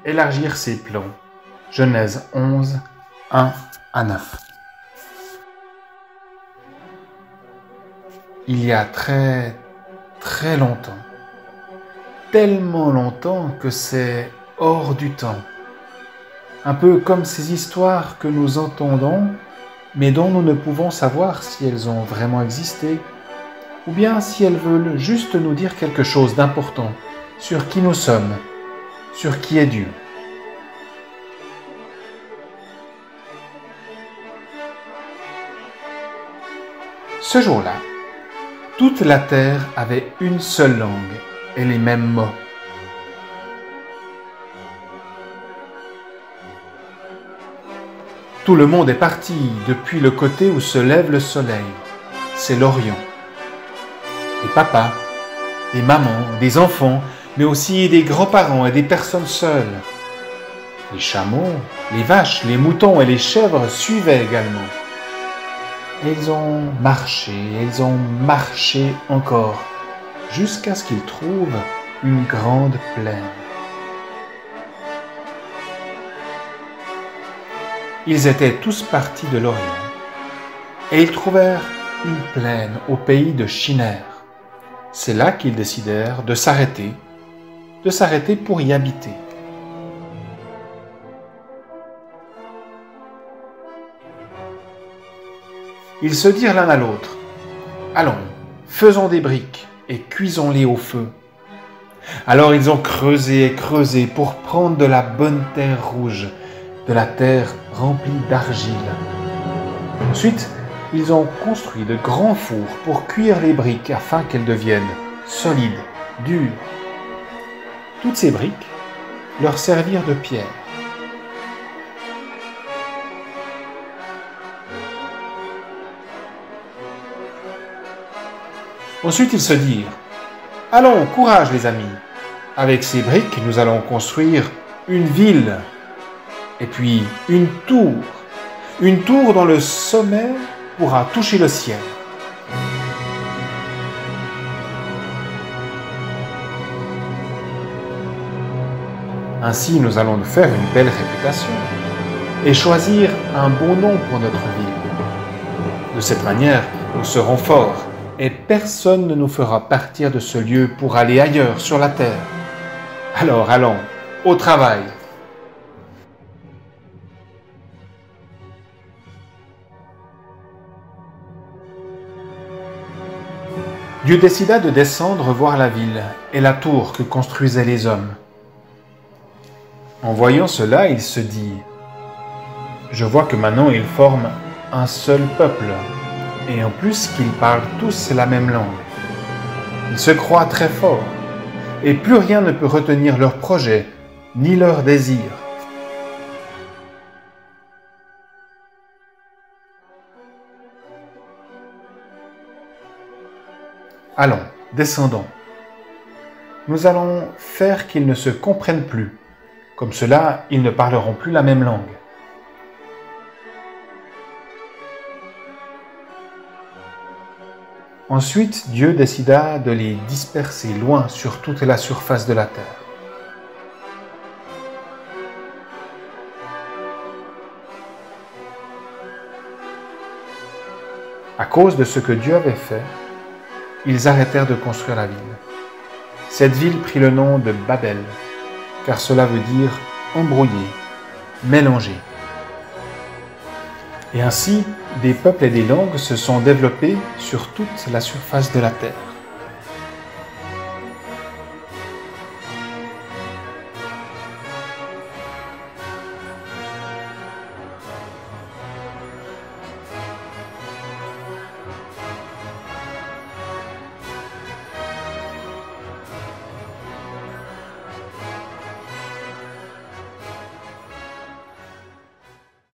élargir ses plans. Genèse 11, 1 à 9. Il y a très longtemps, tellement longtemps que c'est hors du temps. Un peu comme ces histoires que nous entendons, mais dont nous ne pouvons savoir si elles ont vraiment existé, ou bien si elles veulent juste nous dire quelque chose d'important sur qui nous sommes, sur qui est Dieu. Ce jour-là, toute la terre avait une seule langue et les mêmes mots. Tout le monde est parti depuis le côté où se lève le soleil. C'est l'Orient. Des papas, des mamans, des enfants, mais aussi des grands-parents et des personnes seules. Les chameaux, les vaches, les moutons et les chèvres suivaient également. Ils ont marché encore, jusqu'à ce qu'ils trouvent une grande plaine. Ils étaient tous partis de l'Orient, et ils trouvèrent une plaine au pays de Shinar. C'est là qu'ils décidèrent de s'arrêter pour y habiter. Ils se dirent l'un à l'autre, « Allons, faisons des briques et cuisons-les au feu. » Alors ils ont creusé et creusé pour prendre de la bonne terre rouge, de la terre remplie d'argile. Ensuite, ils ont construit de grands fours pour cuire les briques afin qu'elles deviennent solides, dures. Toutes ces briques leur servirent de pierre. Ensuite, ils se dirent, « Allons, courage les amis, avec ces briques, nous allons construire une ville, et puis une tour dont le sommet pourra toucher le ciel. » Ainsi, nous allons nous faire une belle réputation et choisir un bon nom pour notre ville. De cette manière, nous serons forts et personne ne nous fera partir de ce lieu pour aller ailleurs sur la terre. Alors allons, au travail. Dieu décida de descendre voir la ville et la tour que construisaient les hommes. En voyant cela, il se dit, « Je vois que maintenant ils forment un seul peuple, et en plus qu'ils parlent tous la même langue. Ils se croient très forts, et plus rien ne peut retenir leurs projets, ni leurs désirs. Allons, descendons. Nous allons faire qu'ils ne se comprennent plus. Comme cela, ils ne parleront plus la même langue. » Ensuite, Dieu décida de les disperser loin sur toute la surface de la terre. À cause de ce que Dieu avait fait, ils arrêtèrent de construire la ville. Cette ville prit le nom de Babel, car cela veut dire embrouillé, mélangé. Et ainsi, des peuples et des langues se sont développés sur toute la surface de la terre.